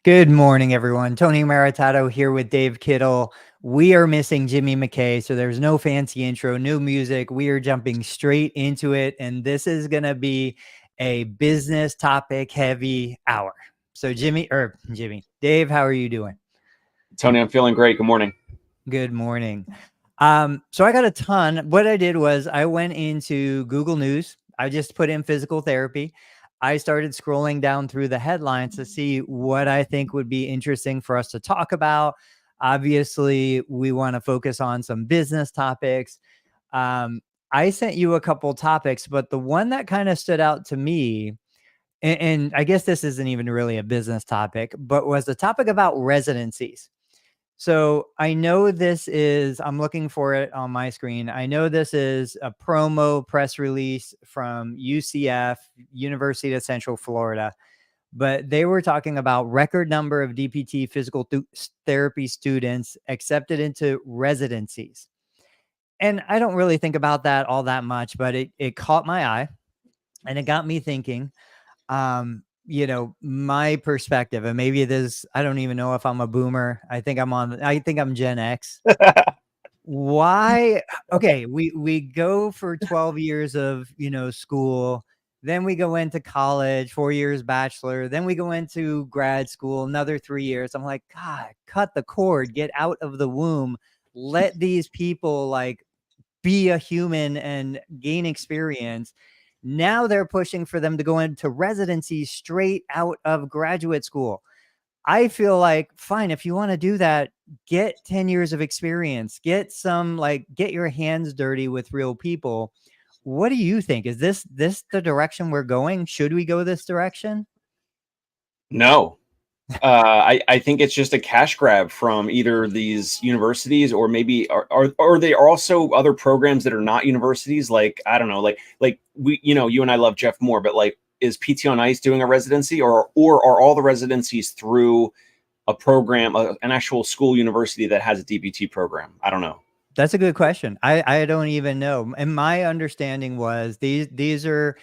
Good morning, everyone. Tony Maritato here with Dave Kittle. We are missing Jimmy McKay, so there's no fancy intro, no music. We are jumping straight into it, and this is going to be a business topic heavy hour. So Dave, how are you doing? Tony, I'm feeling great. Good morning. Good morning. So I got a ton. What I did was I went into Google News. I just put in physical therapy. I started scrolling down through the headlines to see what I think would be interesting for us to talk about. Obviously, we want to focus on some business topics. Um, I sent you a couple topics, but the one that kind of stood out to me, and I guess this isn't even really a business topic, but was the topic about residencies. So I know I'm looking for it on my screen. I know this is a promo press release from UCF, University of Central Florida, but they were talking about record number of DPT therapy students accepted into residencies. And I don't really think about that all that much, but it caught my eye and it got me thinking. My perspective, and maybe I don't even know if I'm a boomer. I think I'm Gen X. Why? Okay, we go for 12 years of, school, then we go into college, 4 years bachelor, then we go into grad school, another 3 years. I'm like, God, cut the cord, get out of the womb. Let these people be a human and gain experience. Now they're pushing for them to go into residency straight out of graduate school. I feel like, fine, if you want to do that, get 10 years of experience, get your hands dirty with real people. What do you think? Is this the direction we're going? Should we go this direction? No, I think it's just a cash grab from either these universities or maybe are they also other programs that are not universities? Like, I don't know, like we, you and I love Jeff Moore, but like, is PT on Ice doing a residency or are all the residencies through a program, an actual school university that has a DPT program? I don't know. That's a good question. I don't even know. And my understanding was these are,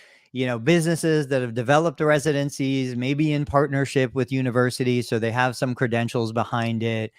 businesses that have developed residencies, maybe in partnership with universities, so they have some credentials behind it.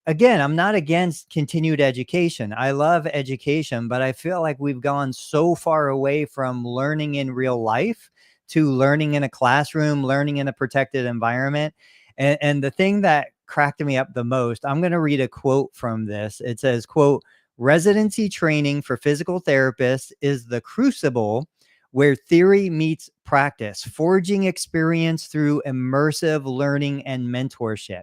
Again, I'm not against continued education. I love education, but I feel like we've gone so far away from learning in real life to learning in a classroom, learning in a protected environment. And the thing that cracked me up the most, I'm going to read a quote from this. It says, quote, "Residency training for physical therapists is the crucible where theory meets practice, forging experience through immersive learning and mentorship."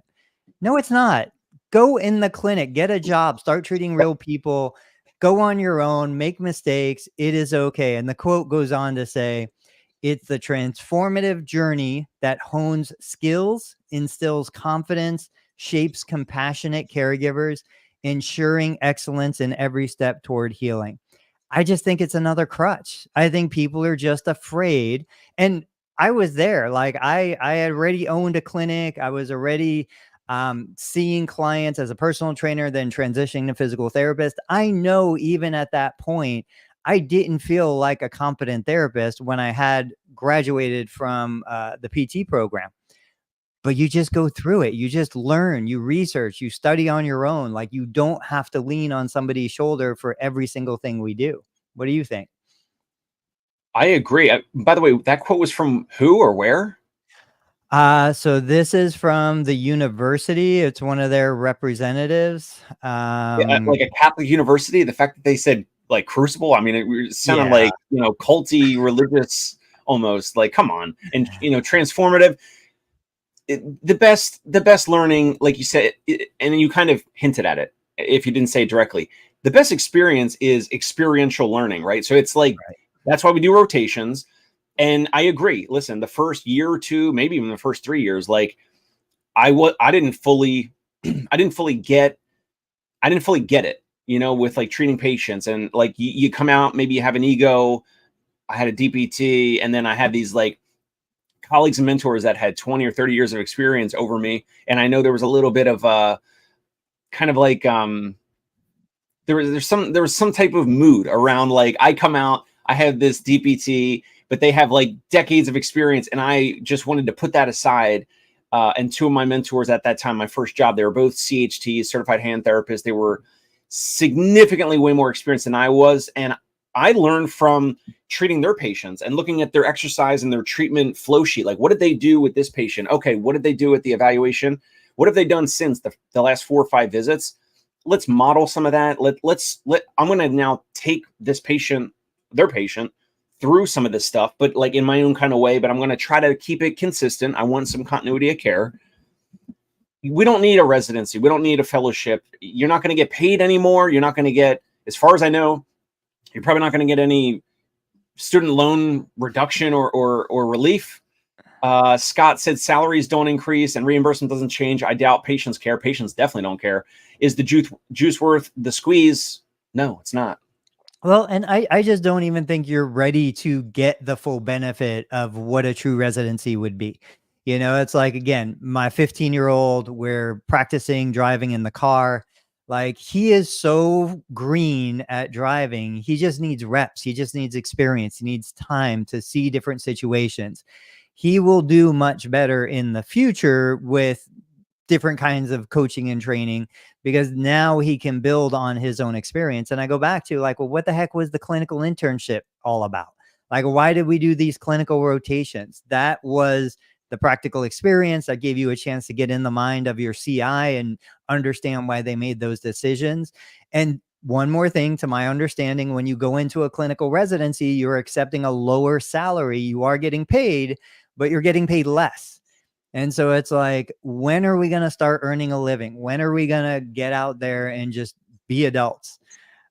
No, it's not. Go in the clinic, get a job, start treating real people, go on your own, make mistakes. It is okay. And the quote goes on to say, "It's the transformative journey that hones skills, instills confidence, shapes compassionate caregivers, ensuring excellence in every step toward healing." I just think it's another crutch. I think people are just afraid. And I was there. I had already owned a clinic. I was already seeing clients as a personal trainer, then transitioning to physical therapist. I know even at that point, I didn't feel like a competent therapist when I had graduated from the PT program. But you just go through it. You just learn, you research, you study on your own. Like, you don't have to lean on somebody's shoulder for every single thing we do. What do you think? I agree. By the way, that quote was from who or where? So this is from the university. It's one of their representatives. Like a Catholic university. The fact that they said like crucible, I mean, it sounded Yeah. like, culty, religious almost. Like, come on. And transformative. The best learning, like you said, and you kind of hinted at it if you didn't say it directly. The best experience is experiential learning, right? So it's like, Right. that's why we do rotations. And I agree. Listen, the first year or two, maybe even the first 3 years, like I didn't fully I didn't fully get it, with like treating patients. And like you come out, maybe you have an ego. I had a DPT, and then I had these like colleagues and mentors that had 20 or 30 years of experience over me. And I know there was a little bit of kind of like there was some type of mood around, like, I come out, I have this DPT, but they have like decades of experience, and I just wanted to put that aside And two of my mentors at that time, my first job, they were both CHTs, certified hand therapists. They were significantly way more experienced than I was. And I learned from treating their patients and looking at their exercise and their treatment flow sheet. Like, what did they do with this patient? Okay, what did they do at the evaluation? What have they done since the last 4 or 5 visits? Let's model some of that. I'm going to now take this patient, their patient, through some of this stuff, but like in my own kind of way, but I'm going to try to keep it consistent. I want some continuity of care. We don't need a residency. We don't need a fellowship. You're not going to get paid anymore. You're not going to get, as far as I know, you're probably not going to get any student loan reduction or relief. Scott said salaries don't increase and reimbursement doesn't change. I doubt patients care. Patients definitely don't care. Is the juice worth the squeeze? No, it's not. Well, and I just don't even think you're ready to get the full benefit of what a true residency would be. You know, it's like, again, my 15-year-old, we're practicing driving in the car. Like, he is so green at driving. He just needs reps. He just needs experience. He needs time to see different situations. He will do much better in the future with different kinds of coaching and training, because now he can build on his own experience. And I go back to, like, well, what the heck was the clinical internship all about? Like, why did we do these clinical rotations? That was the practical experience that gave you a chance to get in the mind of your CI and understand why they made those decisions. And one more thing, to my understanding, when you go into a clinical residency, you're accepting a lower salary. You are getting paid, but you're getting paid less. And so it's like, when are we going to start earning a living? When are we going to get out there and just be adults?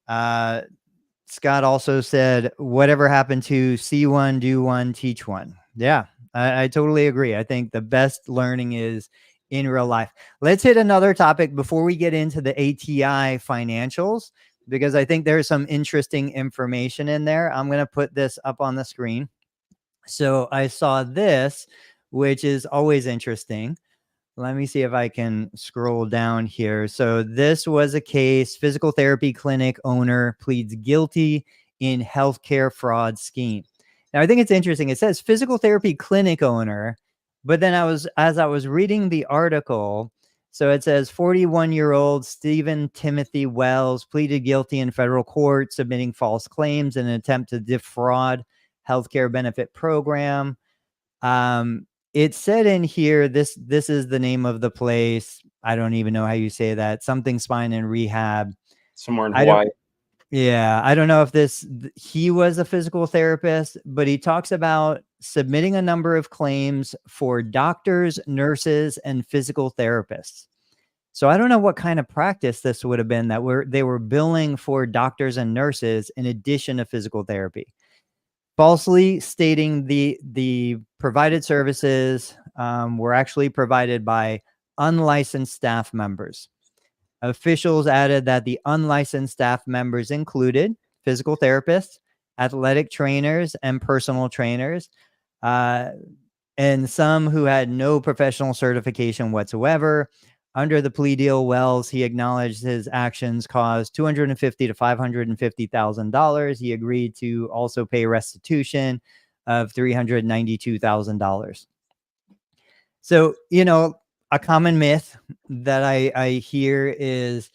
Scott also said, whatever happened to see one, do one, teach one? Yeah, I totally agree. I think the best learning is in real life. Let's hit another topic before we get into the ATI financials, because I think there's some interesting information in there. I'm going to put this up on the screen. So I saw this, which is always interesting. Let me see if I can scroll down here. So this was a case: physical therapy clinic owner pleads guilty in healthcare fraud scheme. Now, I think it's interesting. It says physical therapy clinic owner, but then as I was reading the article, so it says 41-year-old Stephen Timothy Wells pleaded guilty in federal court, submitting false claims in an attempt to defraud healthcare benefit program. It said in here, this is the name of the place. I don't even know how you say that. Something Spine and Rehab. Somewhere in Hawaii. Yeah, I don't know if he was a physical therapist, but he talks about submitting a number of claims for doctors, nurses, and physical therapists. So I don't know what kind of practice this would have been, that they were billing for doctors and nurses in addition to physical therapy, falsely stating the provided services were actually provided by unlicensed staff members. Officials added that the unlicensed staff members included physical therapists, athletic trainers, and personal trainers, and some who had no professional certification whatsoever. Under the plea deal, Wells, he acknowledged his actions caused $250,000 to $550,000. He agreed to also pay restitution of $392,000. So, you know, a common myth that I hear is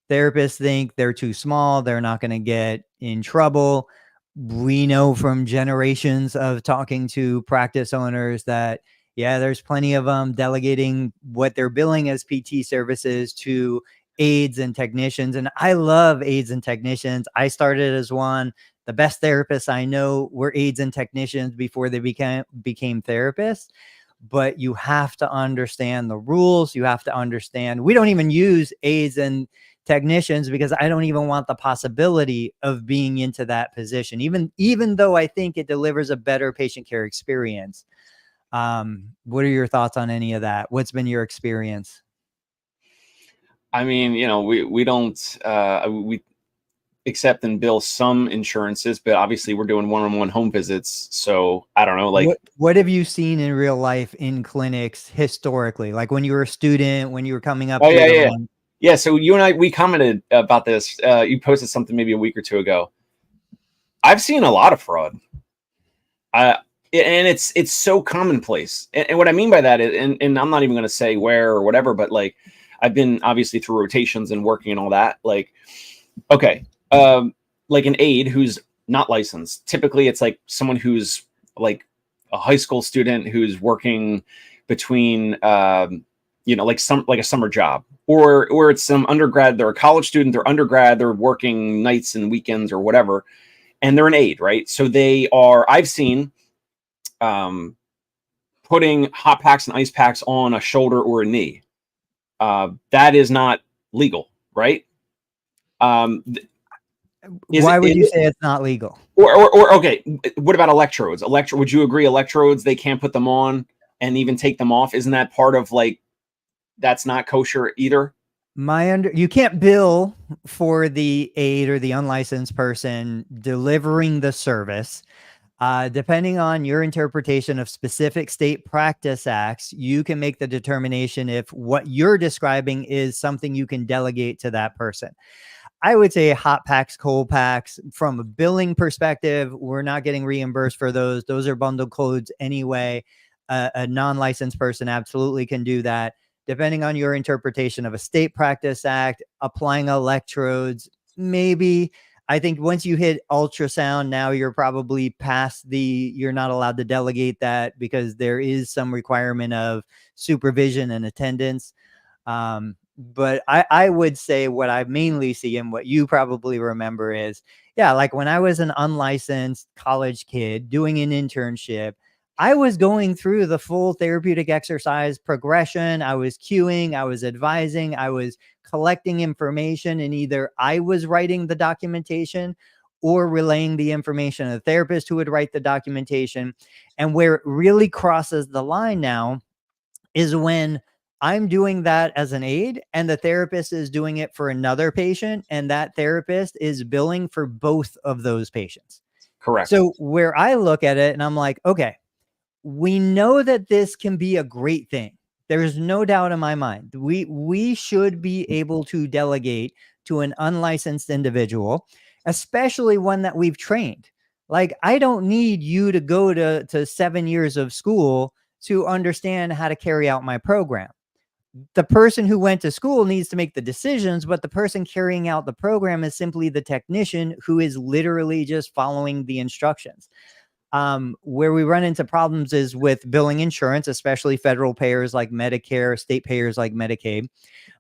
therapists think they're too small, they're not going to get in trouble. We know from generations of talking to practice owners that, yeah, there's plenty of them delegating what they're billing as PT services to aides and technicians. And I love aides and technicians. I started as one. The best therapists I know were aides and technicians before they became therapists. But you have to understand the rules. You have to understand, we don't even use aides and technicians because I don't even want the possibility of being into that position, even though I think it delivers a better patient care experience. What are your thoughts on any of that? What's been your experience? I mean, you know, we don't we accept and bill some insurances, but obviously we're doing one-on-one home visits. So I don't know, like, what have you seen in real life in clinics historically? Like when you were a student, when you were coming up? Oh yeah. Yeah. So you and I, we commented about this. You posted something maybe a week or two ago. I've seen a lot of fraud. and it's so commonplace. And what I mean by that is, and I'm not even going to say where or whatever, but like I've been obviously through rotations and working and all that. Like, okay, like an aide who's not licensed. Typically, it's like someone who's like a high school student who's working between, like a summer job, or it's some undergrad. They're a college student. They're undergrad. They're working nights and weekends or whatever, and they're an aide, right? So they are. I've seen putting hot packs and ice packs on a shoulder or a knee. That is not legal, right? Why would you say it's not legal? Or okay, what about electrodes? Would you agree electrodes, they can't put them on and even take them off? Isn't that part of like, that's not kosher either? You can't bill for the aide or the unlicensed person delivering the service. Depending on your interpretation of specific state practice acts, you can make the determination if what you're describing is something you can delegate to that person. I would say hot packs, cold packs, from a billing perspective, we're not getting reimbursed for those. Those are bundled codes anyway. A non-licensed person absolutely can do that. Depending on your interpretation of a state practice act, applying electrodes, maybe. I think once you hit ultrasound, now you're probably past you're not allowed to delegate that because there is some requirement of supervision and attendance. But I would say what I mainly see and what you probably remember is, yeah, like when I was an unlicensed college kid doing an internship, I was going through the full therapeutic exercise progression. I was cueing, I was advising, I was collecting information, and either I was writing the documentation or relaying the information to the therapist who would write the documentation. And where it really crosses the line now is when I'm doing that as an aide and the therapist is doing it for another patient, and that therapist is billing for both of those patients. Correct. So where I look at it and I'm like, okay, we know that this can be a great thing. There's no doubt in my mind. We should be able to delegate to an unlicensed individual, especially one that we've trained. Like, I don't need you to go to 7 years of school to understand how to carry out my program. The person who went to school needs to make the decisions, but the person carrying out the program is simply the technician who is literally just following the instructions. Where we run into problems is with billing insurance, especially federal payers like Medicare, state payers like Medicaid.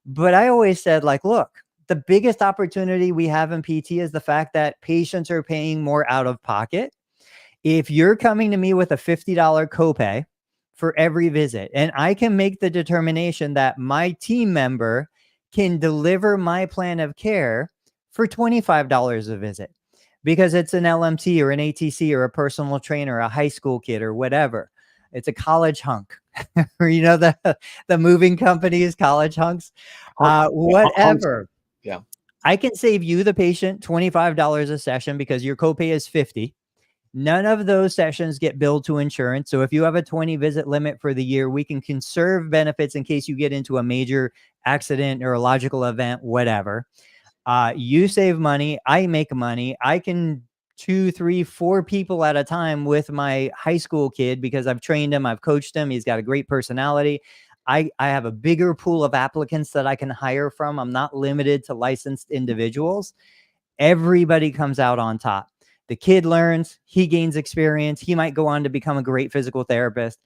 But I always said, like, look, the biggest opportunity we have in PT is the fact that patients are paying more out of pocket. If you're coming to me with a $50 copay for every visit, and I can make the determination that my team member can deliver my plan of care for $25 a visit, because it's an LMT or an ATC or a personal trainer, a high school kid or whatever. It's a college hunk, or, the moving companies, college hunks, whatever. Yeah. I can save you, the patient, $25 a session because your copay is $50. None of those sessions get billed to insurance. So if you have a 20 visit limit for the year, we can conserve benefits in case you get into a major accident, neurological event, whatever. You save money. I make money. I can 2, 3, 4 people at a time with my high school kid because I've trained him. I've coached him. He's got a great personality. I have a bigger pool of applicants that I can hire from. I'm not limited to licensed individuals. Everybody comes out on top. The kid learns, he gains experience. He might go on to become a great physical therapist.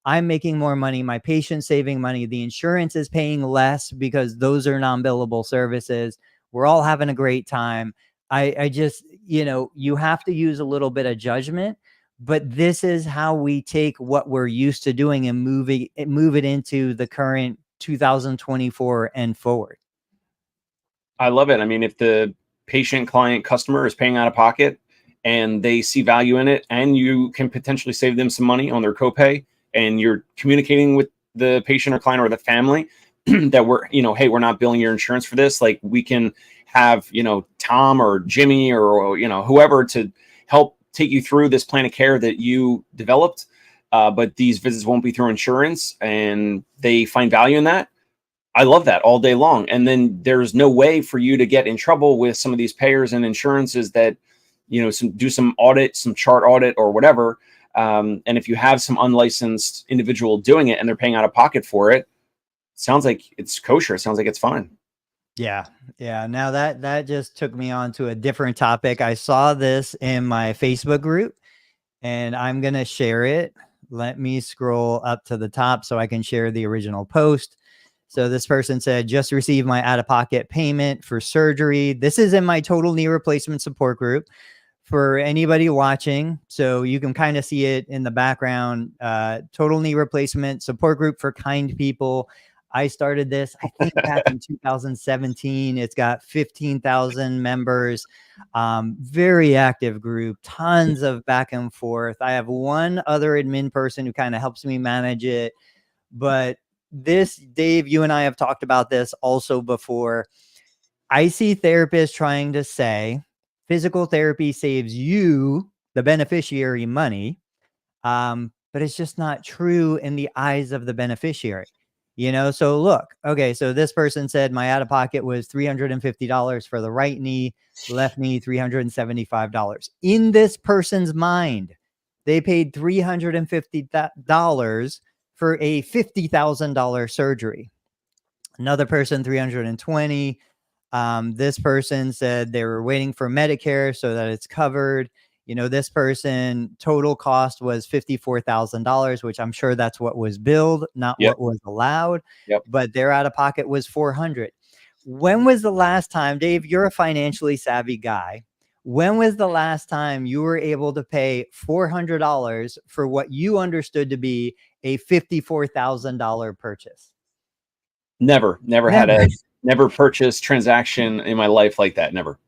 I'm making more money. My patient's saving money. The insurance is paying less because those are non-billable services. We're all having a great time. I just, you have to use a little bit of judgment, but this is how we take what we're used to doing and move it into the current 2024 and forward. I love it. I mean, if the patient, client, customer is paying out of pocket and they see value in it, and you can potentially save them some money on their copay, and you're communicating with the patient or client or the family that hey, we're not billing your insurance for this. Like, we can have, Tom or Jimmy or, whoever to help take you through this plan of care that you developed. But these visits won't be through insurance, and they find value in that. I love that all day long. And then there's no way for you to get in trouble with some of these payers and insurances that, do some audit, some chart audit or whatever, And if you have some unlicensed individual doing it and they're paying out of pocket for it, sounds like it's kosher. It sounds like it's fine. Yeah. Yeah. Now that just took me on to a different topic. I saw this in my Facebook group and I'm going to share it. Let me scroll up to the top so I can share the original post. So this person said, just received my out-of-pocket payment for surgery. This is in my total knee replacement support group for anybody watching. So you can kind of see it in the background. Total knee replacement support group for kind people. I started this, I think, back in 2017. It's got 15,000 members. Very active group, tons of back and forth. I have one other admin person who kind of helps me manage it. But this, Dave, you and I have talked about this also before. I see therapists trying to say physical therapy saves you, the beneficiary, money. But it's just not true in the eyes of the beneficiary. So look, okay, so this person said my out-of-pocket was $350 for the right knee, left knee $375. In this person's mind, they paid $350 for a $50,000 surgery. Another person, $320. This person said they were waiting for Medicare so that it's covered. This person, total cost was $54,000, which I'm sure that's what was billed, not what was allowed. But their out of pocket was $400. When was the last time, Dave, you're a financially savvy guy. When was the last time you were able to pay $400 for what you understood to be a $54,000 purchase? Never purchased transaction in my life like that. Never.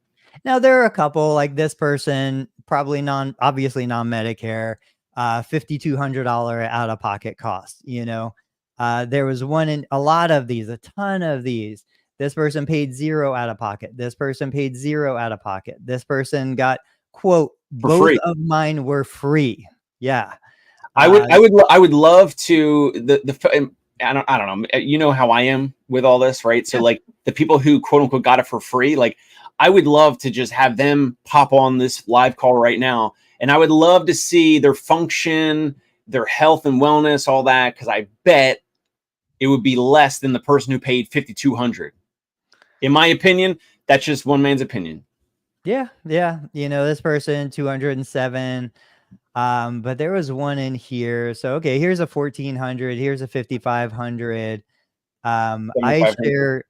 Now there are a couple, like this person, probably obviously non-Medicare, $5,200 out-of-pocket cost. There was one in a lot of these, a ton of these. This person paid zero out of pocket. This person paid zero out of pocket. This person got, quote, both free. of mine were free. Yeah. I would love to I don't know. You know how I am with all this, right? So like the people who quote unquote got it for free, like I would love to just have them pop on this live call right now. And I would love to see their function, their health and wellness, all that. Cause I bet it would be less than the person who paid $5,200. In my opinion, that's just one man's opinion. Yeah. Yeah. This person, 207. But there was one in here. So, okay, here's a 1,400. Here's a 5,500. I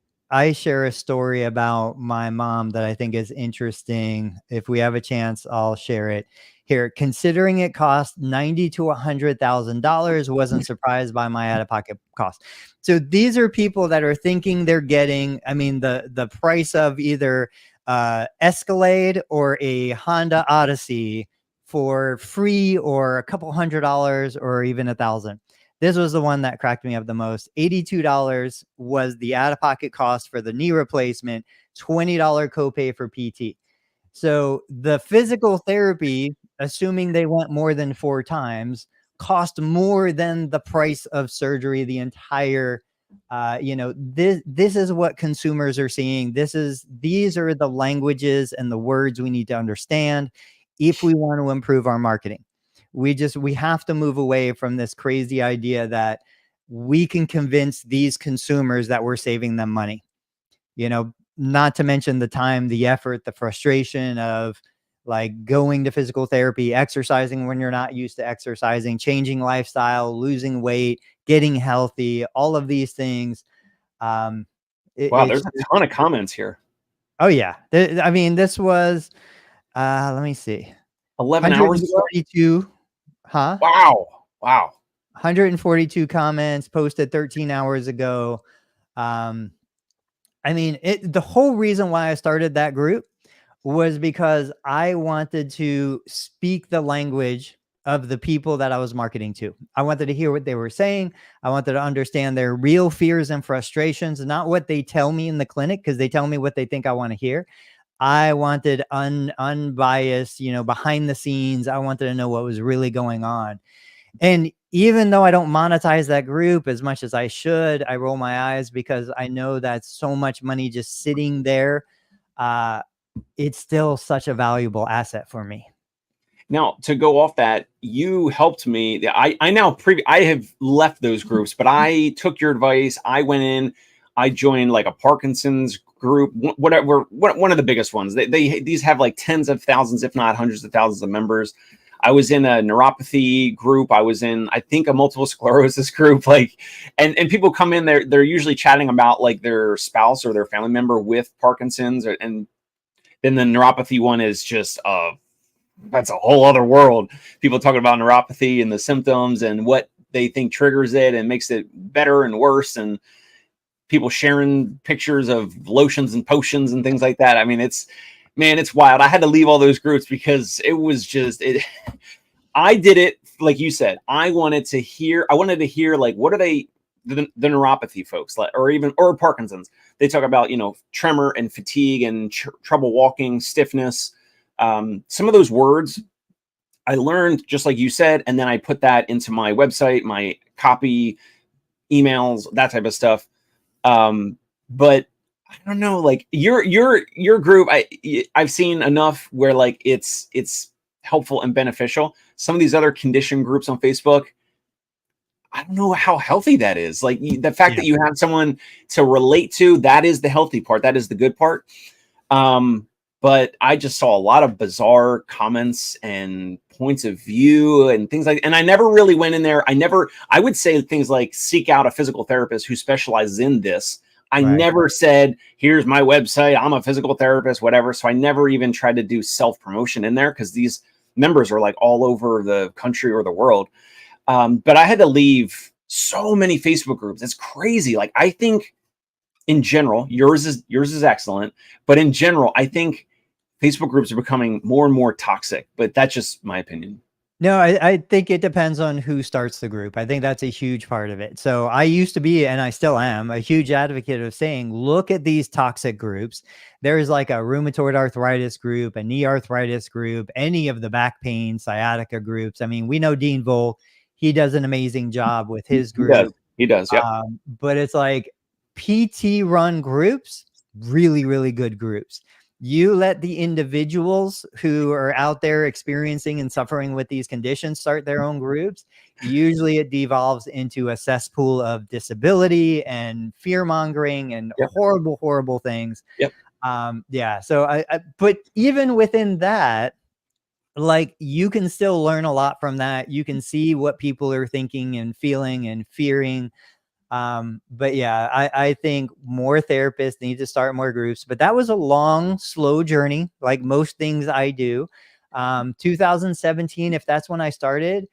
share a story about my mom that I think is interesting. If we have a chance, I'll share it here. Considering it cost $90,000 to $100,000, wasn't surprised by my out-of-pocket cost. So these are people that are thinking they're getting, the price of either Escalade or a Honda Odyssey for free, or a couple $100, or even $1,000. This was the one that cracked me up the most. $82 was the out-of-pocket cost for the knee replacement, $20 copay for PT. So the physical therapy, assuming they went more than 4 times, cost more than the price of surgery. The entire, this is what consumers are seeing. These are the languages and the words we need to understand if we want to improve our marketing. We have to move away from this crazy idea that we can convince these consumers that we're saving them money. Not to mention the time, the effort, the frustration of like going to physical therapy, exercising when you're not used to exercising, changing lifestyle, losing weight, getting healthy, all of these things. Wow, there's a ton of comments here. Oh yeah. This was, let me see. 11 hours ago? Huh? Wow. 142 comments posted 13 hours ago. The whole reason why I started that group was because I wanted to speak the language of the people that I was marketing to. I wanted to hear what they were saying. I wanted to understand their real fears and frustrations, not what they tell me in the clinic, because they tell me what they think I want to hear. I wanted unbiased, behind the scenes. I wanted to know what was really going on. And even though I don't monetize that group as much as I should, I roll my eyes because I know that's so much money just sitting there. It's still such a valuable asset for me. Now, to go off that, you helped me. I have left those groups, but I took your advice. I went in, I joined like a Parkinson's group, whatever, one of the biggest ones. These have like tens of thousands, if not hundreds of thousands of members. I was in a neuropathy group. I was in, I think, a multiple sclerosis group. Like, and people come in there, they're usually chatting about like their spouse or their family member with Parkinson's, and then the neuropathy one is just that's a whole other world. People talking about neuropathy and the symptoms and what they think triggers it and makes it better and worse, and people sharing pictures of lotions and potions and things like that. I mean, it's wild. I had to leave all those groups because it was just it. I did it like you said. I wanted to hear like, what are they, the neuropathy folks, like, or Parkinson's. They talk about, tremor and fatigue and trouble walking, stiffness. Some of those words I learned, just like you said, and then I put that into my website, my copy, emails, that type of stuff. But I don't know, like your group, I've seen enough where like it's helpful and beneficial. Some of these other condition groups on Facebook, I don't know how healthy that is. Like the fact that you have someone to relate to, that is the healthy part. That is the good part. But I just saw a lot of bizarre comments and points of view and things like, and I never really went in there. I would say things like seek out a physical therapist who specializes in this. I never said, here's my website, I'm a physical therapist, whatever. So I never even tried to do self-promotion in there because these members are like all over the country or the world. But I had to leave so many Facebook groups. It's crazy. Like, I think in general, yours is excellent, but in general, I think Facebook groups are becoming more and more toxic, but that's just my opinion. No, I think it depends on who starts the group. I think that's a huge part of it. So I used to be, and I still am, a huge advocate of saying, look at these toxic groups. There's like a rheumatoid arthritis group, a knee arthritis group, any of the back pain, sciatica groups. I mean, we know Dean Volk, he does an amazing job with his group. He does. Yep. But it's like PT run groups, really, really good groups. You let the individuals who are out there experiencing and suffering with these conditions start their own groups. Usually it devolves into a cesspool of disability and fear mongering and horrible, horrible things. Yep. Yeah. So but even within that, like, you can still learn a lot from that. You can see what people are thinking and feeling and fearing. But yeah, I think more therapists need to start more groups, but that was a long, slow journey. Like most things I do, 2017, if that's when I started,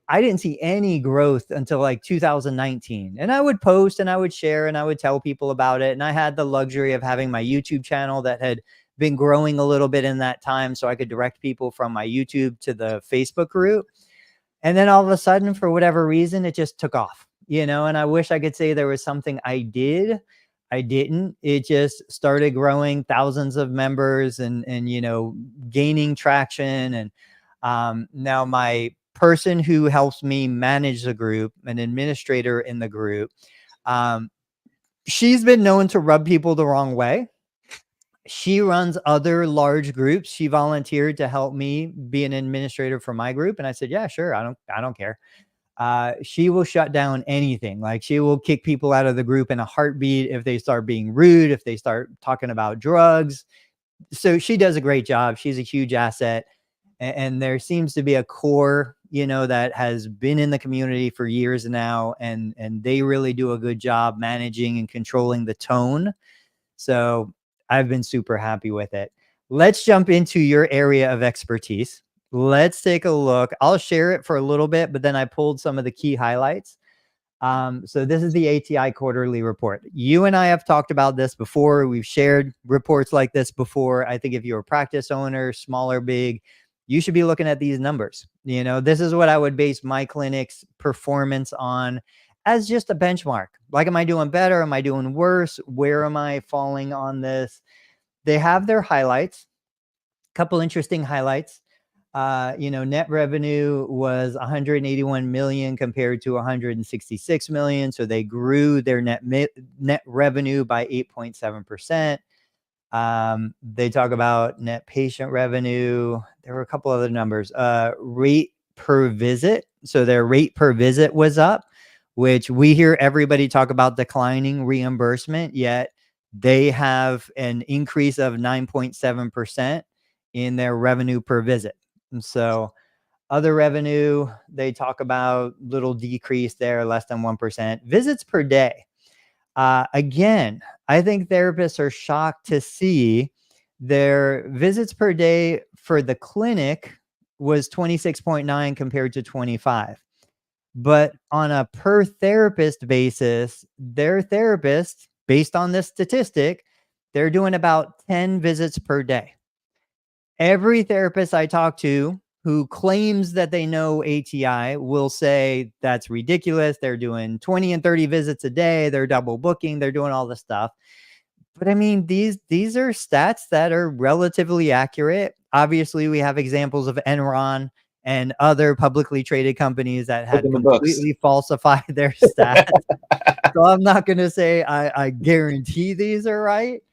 I didn't see any growth until like 2019. And I would post and I would share and I would tell people about it. And I had the luxury of having my YouTube channel that had been growing a little bit in that time. So I could direct people from my YouTube to the Facebook group. And then all of a sudden, for whatever reason, it just took off. And I wish I could say there was something I did. I didn't. It just started growing, thousands of members and gaining traction. And now my person who helps me manage the group, an administrator in the group, she's been known to rub people the wrong way. She runs other large groups. She volunteered to help me be an administrator for my group. And I said, yeah, sure. I don't care. She will shut down anything. Like, she will kick people out of the group in a heartbeat if they start being rude, if they start talking about drugs. So she does a great job. She's a huge asset. And there seems to be a core, that has been in the community for years now. And they really do a good job managing and controlling the tone. So I've been super happy with it. Let's jump into your area of expertise. Let's take a look. I'll share it for a little bit, but then I pulled some of the key highlights. So this is the ATI quarterly report. You and I have talked about this before. We've shared reports like this before. I think if you're a practice owner, small or big, you should be looking at these numbers. This is what I would base my clinic's performance on as just a benchmark. Like, am I doing better? Am I doing worse? Where am I falling on this? They have their highlights, a couple interesting highlights. Net revenue was 181 million compared to 166 million. So they grew their net revenue by 8.7%. They talk about net patient revenue. there were a couple other numbers. Rate per visit. So their rate per visit was up, which we hear everybody talk about declining reimbursement, yet they have an increase of 9.7% in their revenue per visit. And so other revenue, they talk about little decrease there, less than 1%. Visits per day. Again, I think therapists are shocked to see their visits per day for the clinic was 26.9 compared to 25. But on a per therapist basis, their therapist, based on this statistic, they're doing about 10 visits per day. Every therapist I talk to who claims that they know ATI will say that's ridiculous. They're doing 20 and 30 visits a day. They're double booking. They're doing all this stuff. But I mean, these are stats that are relatively accurate. Obviously, we have examples of Enron and other publicly traded companies that had completely falsified their stats. So I'm not going to say I guarantee these are right.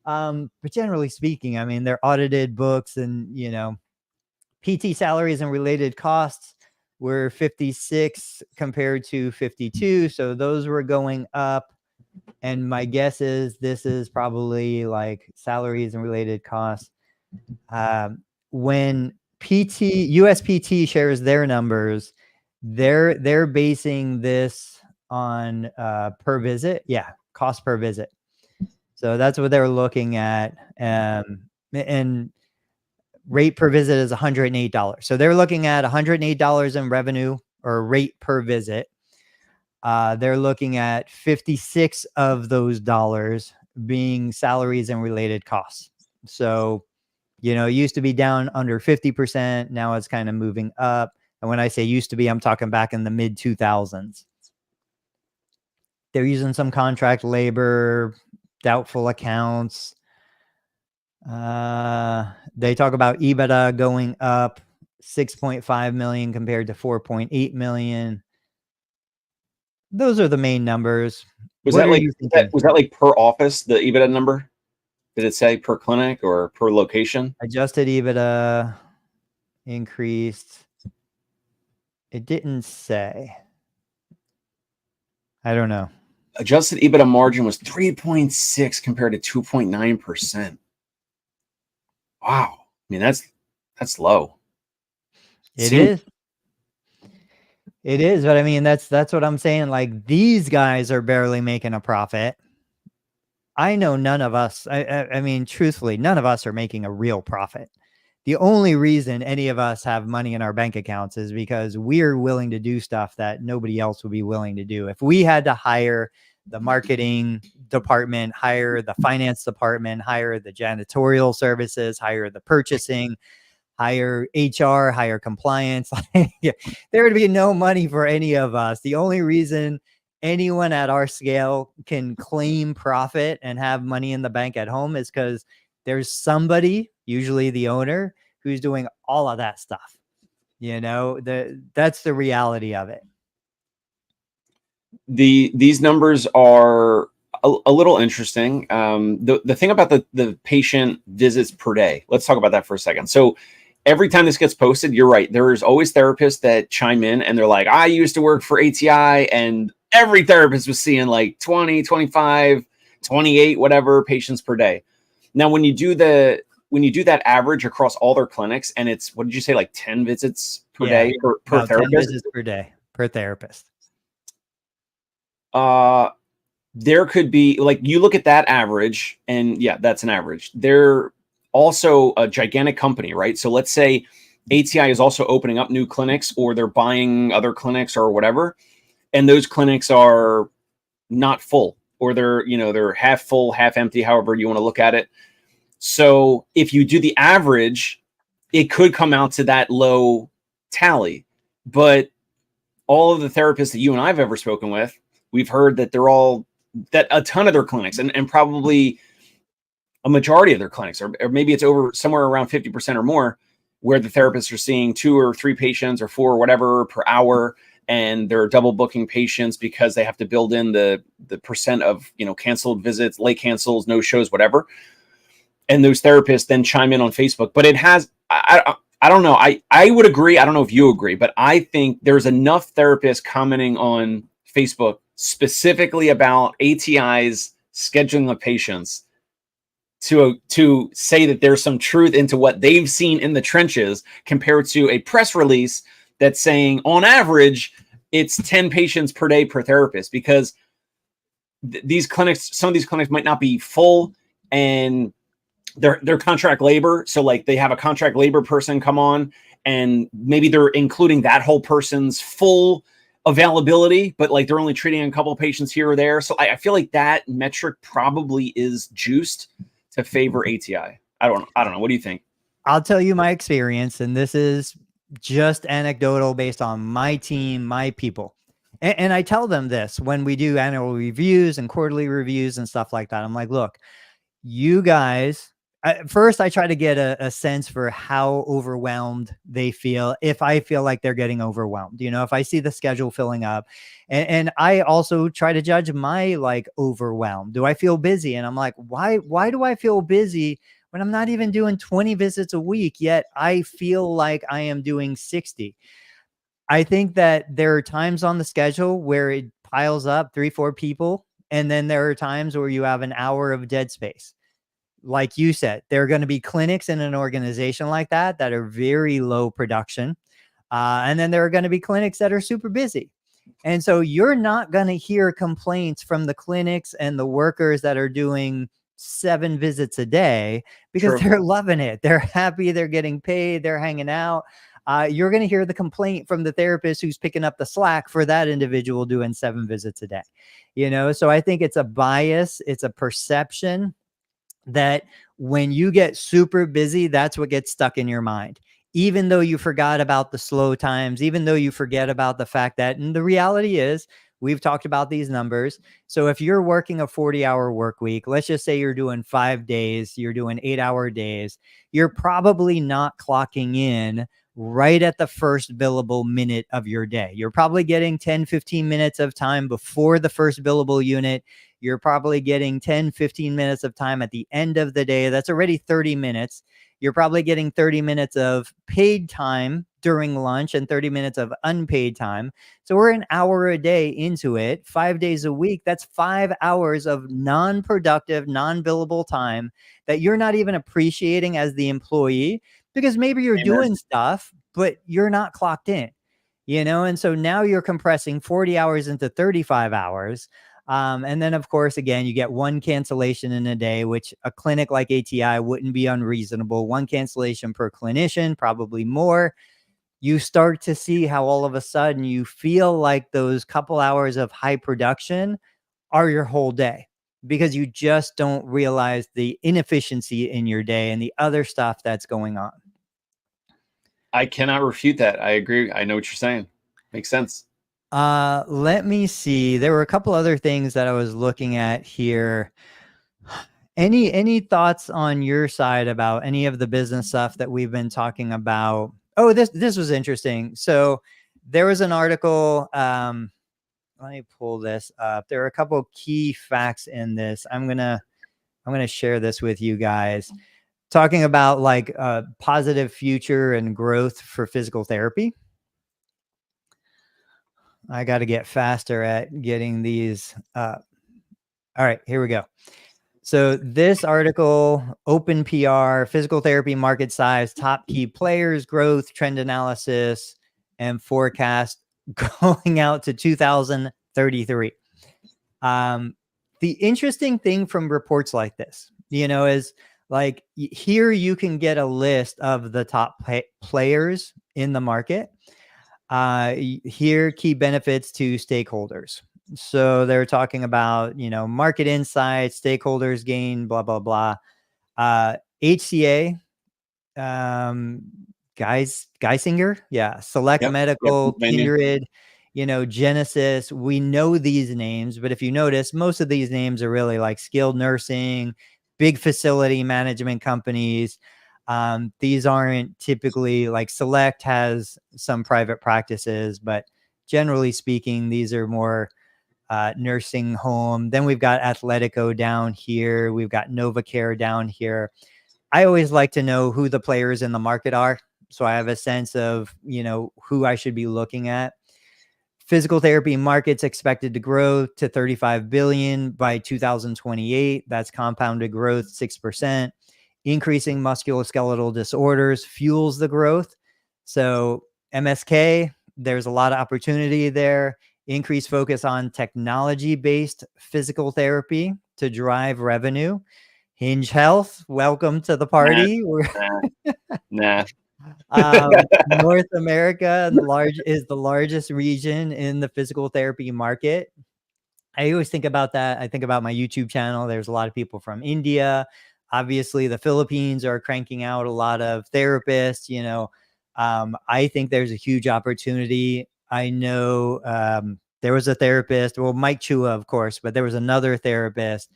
But generally speaking, I mean, they're audited books, and, you know, PT salaries and related costs were 56 compared to 52. So those were going up. And my guess is this is probably like salaries and related costs. When USPT shares their numbers, they're basing this on per visit. Yeah, cost per visit. So that's what they're looking at. And rate per visit is $108. So they're looking at $108 in revenue or rate per visit. They're looking at 56 of those dollars being salaries and related costs. So, you know, it used to be down under 50%. Now it's kind of moving up. And when I say used to be, I'm talking back in the mid 2000s. They're using some contract labor, doubtful accounts. They talk about EBITDA going up 6.5 million compared to 4.8 million. Those are the main numbers. Was that like per office, the EBITDA number? Did it say per clinic or per location? Adjusted EBITDA increased. It didn't say. I don't know. Adjusted EBITDA margin was 3.6 compared to 2.9%. Wow. I mean, that's low. It is. It is, but I mean, that's what I'm saying. Like, these guys are barely making a profit. I know none of us, I mean, truthfully, none of us are making a real profit. The only reason any of us have money in our bank accounts is because we're willing to do stuff that nobody else would be willing to do. If we had to hire the marketing department, hire the finance department, hire the janitorial services, hire the purchasing, hire HR, hire compliance, there would be no money for any of us. The only reason anyone at our scale can claim profit and have money in the bank at home is because there's somebody, usually the owner, who's doing all of that stuff. You know, that's the reality of it. These numbers are a little interesting. The thing about the patient visits per day, let's talk about that for a second. So every time this gets posted, you're right. There's always therapists that chime in and they're like, I used to work for ATI, and every therapist was seeing like 20, 25, 28, whatever patients per day. Now, when you do that average across all their clinics, and it's, what did you say, like 10 visits per day per therapist? 10 visits per day per therapist. There could be, like, you look at that average, and yeah, that's an average. They're also a gigantic company, right? So let's say ATI is also opening up new clinics, or they're buying other clinics or whatever, and those clinics are not full, or they're half full, half empty, however you want to look at it. So if you do the average, it could come out to that low tally. But all of the therapists that you and I've ever spoken with, we've heard that that a ton of their clinics, and probably a majority of their clinics, or maybe it's over somewhere around 50% or more, where the therapists are seeing 2 or 3 patients or 4 or whatever per hour, and they're double booking patients because they have to build in the percent of, canceled visits, late cancels, no shows, whatever. And those therapists then chime in on Facebook. But it has, I I don't know. I would agree. I don't know if you agree, but I think there's enough therapists commenting on Facebook specifically about ATI's scheduling of patients to say that there's some truth into what they've seen in the trenches compared to a press release that's saying on average it's 10 patients per day per therapist, because these clinics, some of these clinics might not be full and they're contract labor. So like they have a contract labor person come on and maybe they're including that whole person's full availability, but like they're only treating a couple of patients here or there. So I feel like that metric probably is juiced to favor ATI. I don't know. What do you think? I'll tell you my experience, and this is just anecdotal based on my team, my people. And I tell them this when we do annual reviews and quarterly reviews and stuff like that. I'm like, look, you guys, first I try to get a sense for how overwhelmed they feel. If I feel like they're getting overwhelmed, you know, if I see the schedule filling up, and I also try to judge my like overwhelm. Do I feel busy? And I'm like, why do I feel busy when I'm not even doing 20 visits a week, yet I feel like I am doing 60? I think that there are times on the schedule where it piles up 3-4 people. And then there are times where you have an hour of dead space. Like you said, there are going to be clinics in an organization like that that are very low production. And then there are going to be clinics that are super busy. And so you're not going to hear complaints from the clinics and the workers that are doing 7 visits a day, because True. they're loving it. They're happy. They're getting paid. They're hanging out. You're going to hear the complaint from the therapist who's picking up the slack for that individual doing 7 visits a day. You know, so I think it's a bias. It's a perception that when you get super busy, that's what gets stuck in your mind. Even though you forgot about the slow times, even though you forget about the fact that, and the reality is, we've talked about these numbers. So if you're working a 40-hour work week, let's just say you're doing 5 days, you're doing 8-hour days, you're probably not clocking in right at the first billable minute of your day. You're probably getting 10-15 minutes of time before the first billable unit. You're probably getting 10-15 minutes of time at the end of the day. That's already 30 minutes. You're probably getting 30 minutes of paid time during lunch and 30 minutes of unpaid time. So we're an hour a day into it, 5 days a week. That's 5 hours of non-productive, non-billable time that you're not even appreciating as the employee, because maybe you're doing stuff, but you're not clocked in, you know? And so now you're compressing 40 hours into 35 hours. And then, of course, again, you get 1 cancellation in a day, which a clinic like ATI wouldn't be unreasonable. 1 cancellation per clinician, probably more. You start to see how all of a sudden you feel like those couple hours of high production are your whole day, because you just don't realize the inefficiency in your day and the other stuff that's going on. I cannot refute that. I agree. I know what you're saying. Makes sense. Let me see. There were a couple other things that I was looking at here. Any thoughts on your side about any of the business stuff that we've been talking about? Oh, this was interesting. So there was an article. Let me pull this up. There are a couple of key facts in this. I'm gonna share this with you guys, talking about like a positive future and growth for physical therapy. I got to get faster at getting these up. All right, here we go. So this article, Open PR, physical therapy market size, top key players, growth, trend analysis, and forecast going out to 2033. The interesting thing from reports like this, you know, is like here you can get a list of the top players in the market. Here, key benefits to stakeholders. So they're talking about, you know, market insights, stakeholders gain, blah, blah, blah. HCA, Geisinger, yeah, Select Medical, Kindred, you know, Genesis. We know these names, but if you notice, most of these names are really like skilled nursing, big facility management companies. These aren't typically like Select has some private practices, but generally speaking, these are more nursing home. Then we've got Athletico down here. We've got NovaCare down here. I always like to know who the players in the market are. so I have a sense of, who I should be looking at. Physical therapy markets expected to grow to 35 billion by 2028. That's compounded growth 6%. Increasing musculoskeletal disorders fuels the growth. So MSK, there's a lot of opportunity there. Increased focus on technology-based physical therapy to drive revenue. Hinge Health, welcome to the party. Nah. North America is the largest region in the physical therapy market. I always think about that. I think about my YouTube channel. There's a lot of people from India. Obviously, the Philippines are cranking out a lot of therapists. I think there's a huge opportunity. I know there was a therapist, well, Mike Chua, of course, but there was another therapist.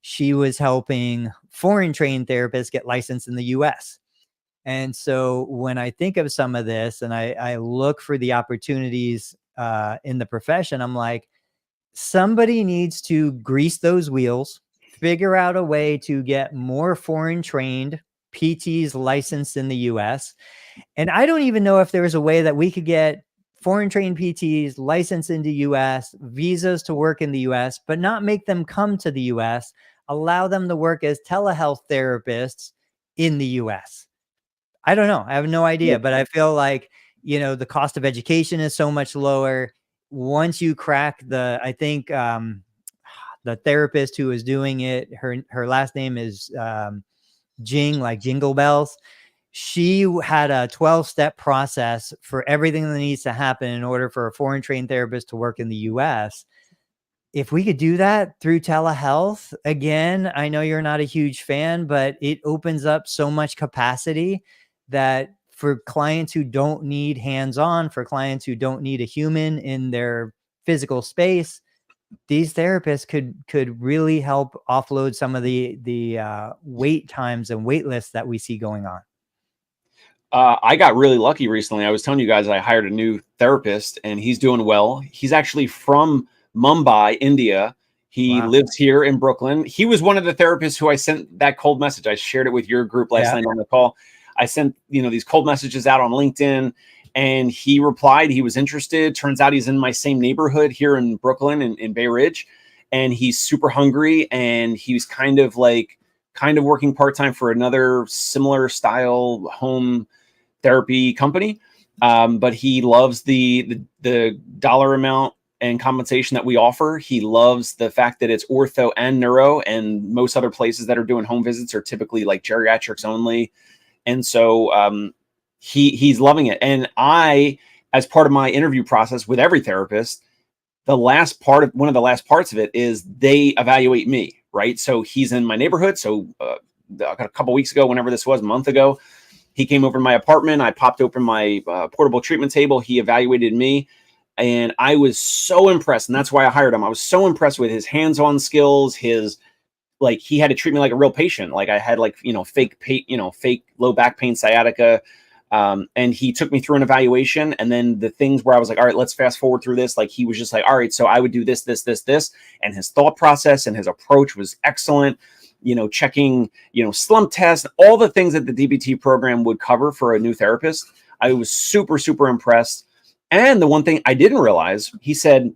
She was helping foreign trained therapists get licensed in the US. And so when I think of some of this and I look for the opportunities in the profession, I'm like, somebody needs to grease those wheels, figure out a way to get more foreign trained PTs licensed in the US. And I don't even know if there's a way that we could get foreign trained PTs licensed in the US, visas to work in the US, but not make them come to the US, allow them to work as telehealth therapists in the US. I don't know. I have no idea, but I feel like, the cost of education is so much lower. Once you crack I think the therapist who is doing it, her last name is Jing, like Jingle Bells. She had a 12-step process for everything that needs to happen in order for a foreign trained therapist to work in the US. If we could do that through telehealth, again, I know you're not a huge fan, but it opens up so much capacity that for clients who don't need hands-on, for clients who don't need a human in their physical space, these therapists could really help offload some of the wait times and wait lists that we see going on. I got really lucky recently. I was telling you guys I hired a new therapist and he's doing well. He's actually from Mumbai, India. He lives here in Brooklyn. He was one of the therapists who I sent that cold message. I shared it with your group last night on the call. I sent, these cold messages out on LinkedIn and he replied. He was interested. Turns out he's in my same neighborhood here in Brooklyn in Bay Ridge. And he's super hungry. And he's kind of working part-time for another similar style home therapy company. But he loves the dollar amount and compensation that we offer. He loves the fact that it's ortho and neuro, and most other places that are doing home visits are typically like geriatrics only. And so he's loving it. And I, as part of my interview process with every therapist, one of the last parts of it is they evaluate me, right? So he's in my neighborhood. So a couple weeks ago, whenever this was, a month ago, he came over to my apartment. I popped open my portable treatment table. He evaluated me. And I was so impressed. And that's why I hired him. I was so impressed with his hands-on skills, he had to treat me like a real patient. Like I had fake low back pain, sciatica. And he took me through an evaluation. And then the things where I was like, all right, let's fast forward through this. Like he was just like, all right, so I would do this, this, this, this. And his thought process and his approach was excellent. Checking, slump tests, all the things that the DBT program would cover for a new therapist. I was super, super impressed. And the one thing I didn't realize, he said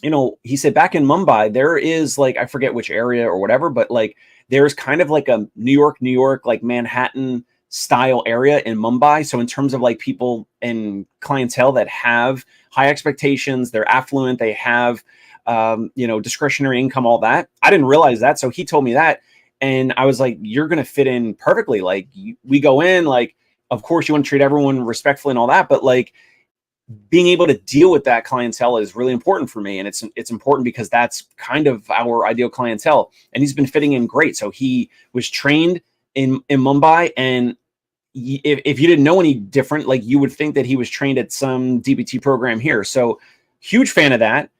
back in Mumbai, there is I forget which area or whatever, but there's kind of like a New York, like Manhattan style area in Mumbai. So in terms of people and clientele that have high expectations, they're affluent, they have, discretionary income, all that. I didn't realize that. So he told me that. And I was like, you're going to fit in perfectly. We go in, of course you want to treat everyone respectfully and all that, but being able to deal with that clientele is really important for me. And it's important because that's kind of our ideal clientele. And he's been fitting in great. So he was trained in Mumbai. And if you didn't know any different, you would think that he was trained at some DBT program here. So huge fan of that.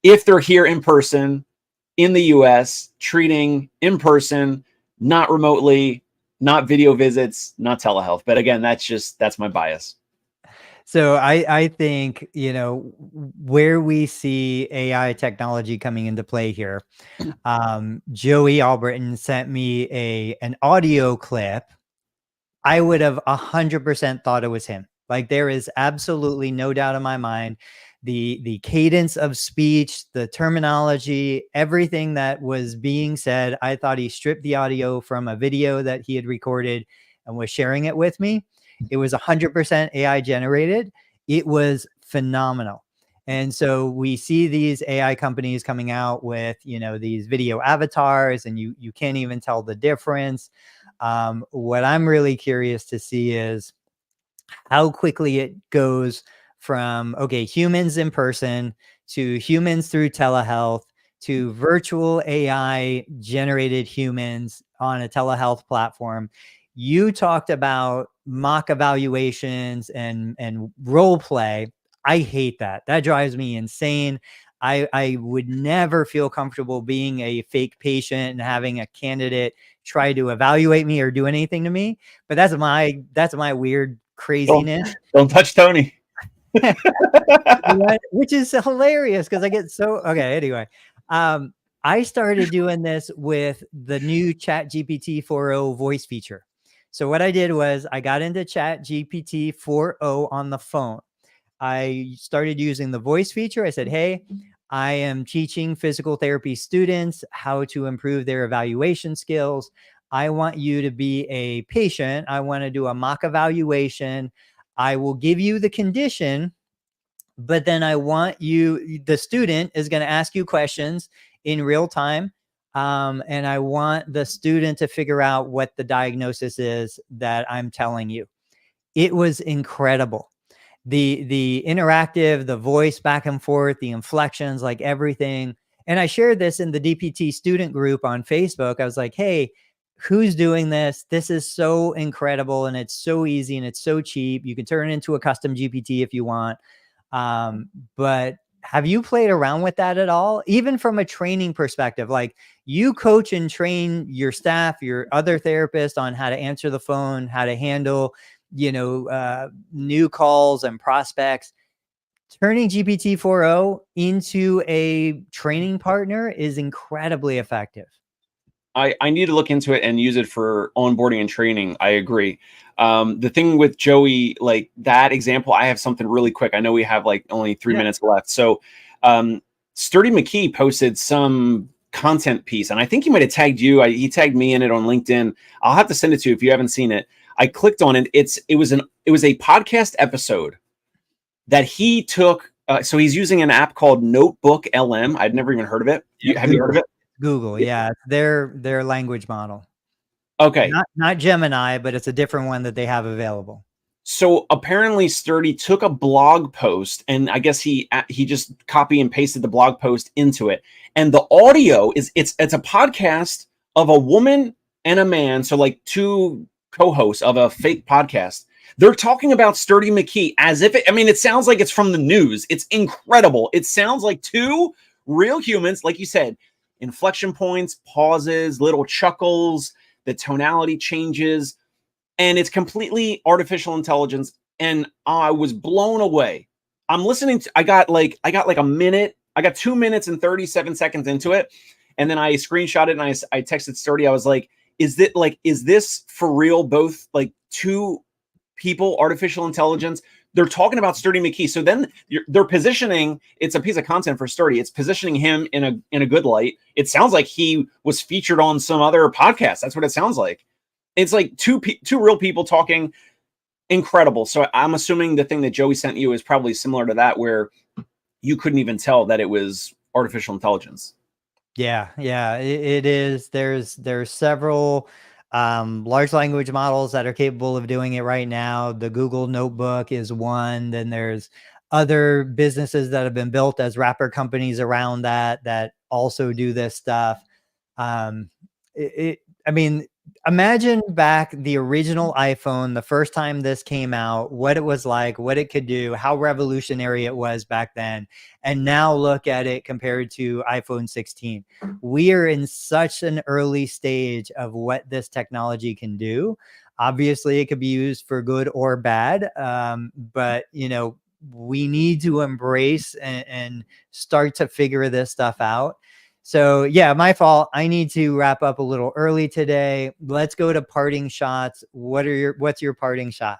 If they're here in person in the US, treating in person, not remotely, not video visits, not telehealth. But again, that's my bias. So I think, where we see AI technology coming into play here, Joey Albritton sent me an audio clip I would have 100% thought it was him. Like, there is absolutely no doubt in my mind. The cadence of speech, the terminology, everything that was being said, I thought he stripped the audio from a video that he had recorded and was sharing it with me. It was 100% AI generated. It was phenomenal. And so we see these AI companies coming out with, these video avatars, and you can't even tell the difference. What I'm really curious to see is how quickly it goes from, okay, humans in person to humans through telehealth to virtual AI generated humans on a telehealth platform. You talked about mock evaluations and role play. I hate that. That drives me insane. I would never feel comfortable being a fake patient and having a candidate try to evaluate me or do anything to me. But that's my weird craziness. Don't touch Tony. Which is hilarious because I get so okay. Anyway, I started doing this with the new Chat GPT 4.0 voice feature. So what I did was I got into Chat GPT 4.0 on the phone. I started using the voice feature. I said, hey, I am teaching physical therapy students how to improve their evaluation skills. I want you to be a patient. I want to do a mock evaluation. I will give you the condition, but then I want you, the student is going to ask you questions in real time. And I want the student to figure out what the diagnosis is that I'm telling you. It was incredible. The interactive, the voice back and forth, the inflections, like everything. And I shared this in the DPT student group on Facebook. I was like, hey, who's doing this? This is so incredible. And it's so easy and it's so cheap. You can turn it into a custom GPT if you want. But have you played around with that at all? Even from a training perspective, like you coach and train your staff, your other therapists on how to answer the phone, how to handle, new calls and prospects. Turning GPT 4.0 into a training partner is incredibly effective. I need to look into it and use it for onboarding and training. I agree. The thing with Joey, like that example, I have something really quick. I know we have like only 3 minutes left. So Sturdy McKay posted some content piece, and I think he might have tagged you. He tagged me in it on LinkedIn. I'll have to send it to you if you haven't seen it. I clicked on it. It was a podcast episode that he took. So he's using an app called Notebook LM. I'd never even heard of it. Have you heard of it? Google, yeah, their language model. Okay, not Gemini, but it's a different one that they have available. So apparently Sturdy took a blog post, and I guess he just copy and pasted the blog post into it. And the audio is it's a podcast of a woman and a man, so like two co-hosts of a fake podcast. They're talking about Sturdy McKay as if it sounds like it's from the news. It's incredible. It sounds like two real humans, like you said, inflection points, pauses, little chuckles, the tonality changes, and it's completely artificial intelligence. And I was blown away. I'm listening to, I got like a minute, I got 2 minutes and 37 seconds into it. And then I screenshot it and I texted Sturdy. I was like, is this for real? Both like two people, artificial intelligence. They're talking about Sturdy McKay. So then they're positioning, it's a piece of content for Sturdy. It's positioning him in a good light. It sounds like he was featured on some other podcast. That's what it sounds like. It's like two real people talking. Incredible. So I'm assuming the thing that Joey sent you is probably similar to that, where you couldn't even tell that it was artificial intelligence. Yeah, it is. There's several large language models that are capable of doing it right now. The Google Notebook is one. Then there's other businesses that have been built as wrapper companies around that also do this stuff. Imagine back the original iPhone, the first time this came out, what it was like, what it could do, how revolutionary it was back then. And now look at it compared to iPhone 16. We are in such an early stage of what this technology can do. Obviously, it could be used for good or bad. But, we need to embrace and start to figure this stuff out. So yeah, my fault. I need to wrap up a little early today. Let's go to parting shots. What's your parting shot?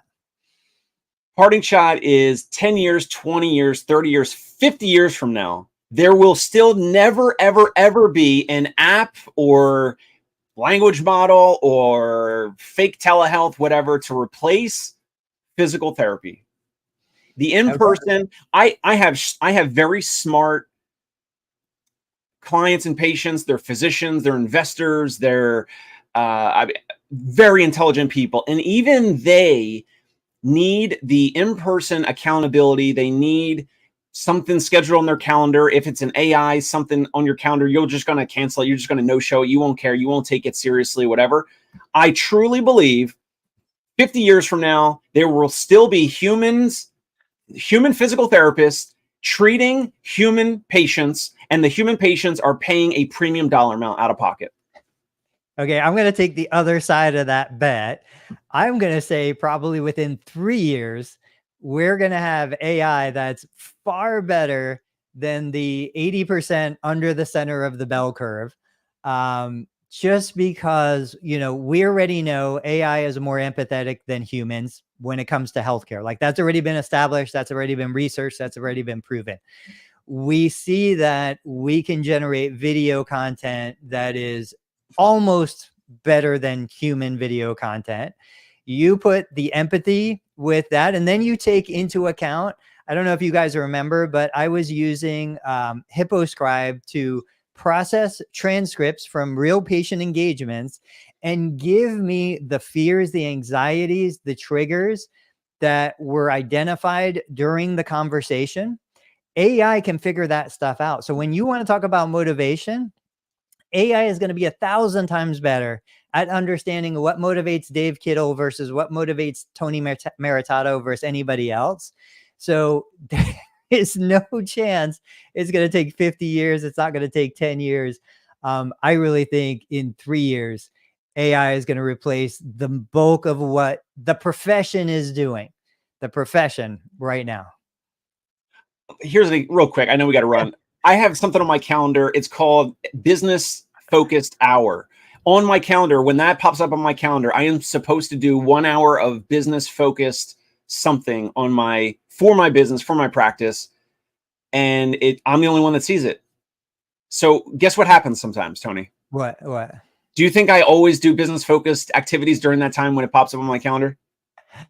Parting shot is 10 years, 20 years, 30 years, 50 years from now, there will still never, ever, ever be an app or language model or fake telehealth, whatever, to replace physical therapy. The in-person, I have very smart clients and patients. They're physicians, they're investors, they're very intelligent people, and even they need the in-person accountability. They need something scheduled on their calendar. If it's an AI, something on your calendar, you're just going to cancel it. You're just going to no-show it. You won't care. You won't take it seriously, whatever. I truly believe 50 years from now, there will still be human physical therapists treating human patients, and the human patients are paying a premium dollar amount out of pocket. Okay, I'm going to take the other side of that bet. I'm going to say probably within 3 years, we're going to have AI that's far better than the 80% under the center of the bell curve. Just because, we already know AI is more empathetic than humans when it comes to healthcare. Like, that's already been established. That's already been researched. That's already been proven. We see that we can generate video content that is almost better than human video content. You put the empathy with that, and then you take into account, I don't know if you guys remember, but I was using HippoScribe to process transcripts from real patient engagements and give me the fears, the anxieties, the triggers that were identified during the conversation. AI can figure that stuff out. So when you want to talk about motivation, AI is going to be 1,000 times better at understanding what motivates Dave Kittle versus what motivates Tony Maritato versus anybody else. So there is no chance it's going to take 50 years. It's not going to take 10 years. I really think in 3 years, AI is going to replace the bulk of what the profession is doing. The profession right now. Here's the real quick. I know we got to run. I have something on my calendar. It's called Business Focused Hour. On my calendar, when that pops up on my calendar, I am supposed to do 1 hour of business focused something for my business, for my practice. And I'm the only one that sees it. So guess what happens sometimes, Tony? What? Do you think I always do business focused activities during that time when it pops up on my calendar?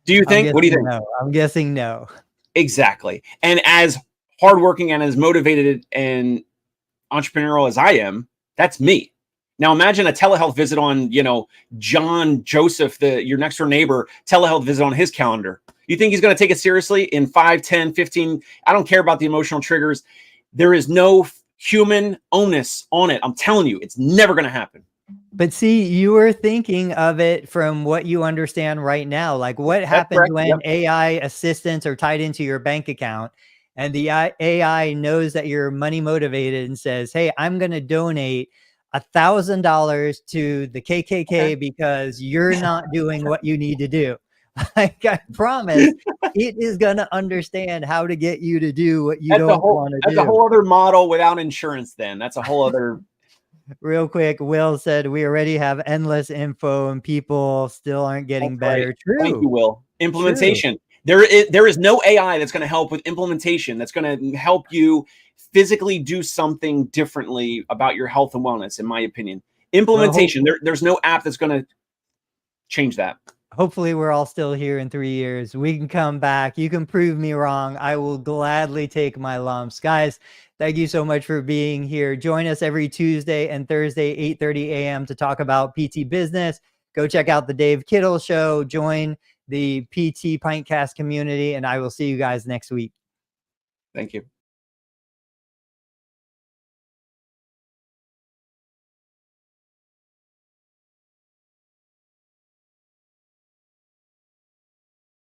Do you think? What do you think? No. I'm guessing no. Exactly. And as hardworking and as motivated and entrepreneurial as I am, that's me. Now imagine a telehealth visit on, John Joseph, your next door neighbor, telehealth visit on his calendar. You think he's going to take it seriously in 5, 10, 15? I don't care about the emotional triggers. There is no human onus on it. I'm telling you, it's never going to happen. But see, you were thinking of it from what you understand right now. Like, what happens when AI assistants are tied into your bank account and the AI knows that you're money motivated and says, hey, I'm going to donate $1,000 to the KKK because you're not doing what you need to do. Like, I promise it is going to understand how to get you to do what you don't want to do. That's a whole other model without insurance then. That's a whole other... Real quick, Will said we already have endless info and people still aren't getting better. Right. True. Thank you, Will. Implementation. True. There is no AI that's going to help with implementation. That's going to help you physically do something differently about your health and wellness, in my opinion. Implementation. There's no app that's going to change that. Hopefully we're all still here in 3 years. We can come back. You can prove me wrong. I will gladly take my lumps. Guys, thank you so much for being here. Join us every Tuesday and Thursday, 8:30 a.m. to talk about PT business. Go check out the Dave Kittle Show. Join the PT Pintcast community, and I will see you guys next week. Thank you.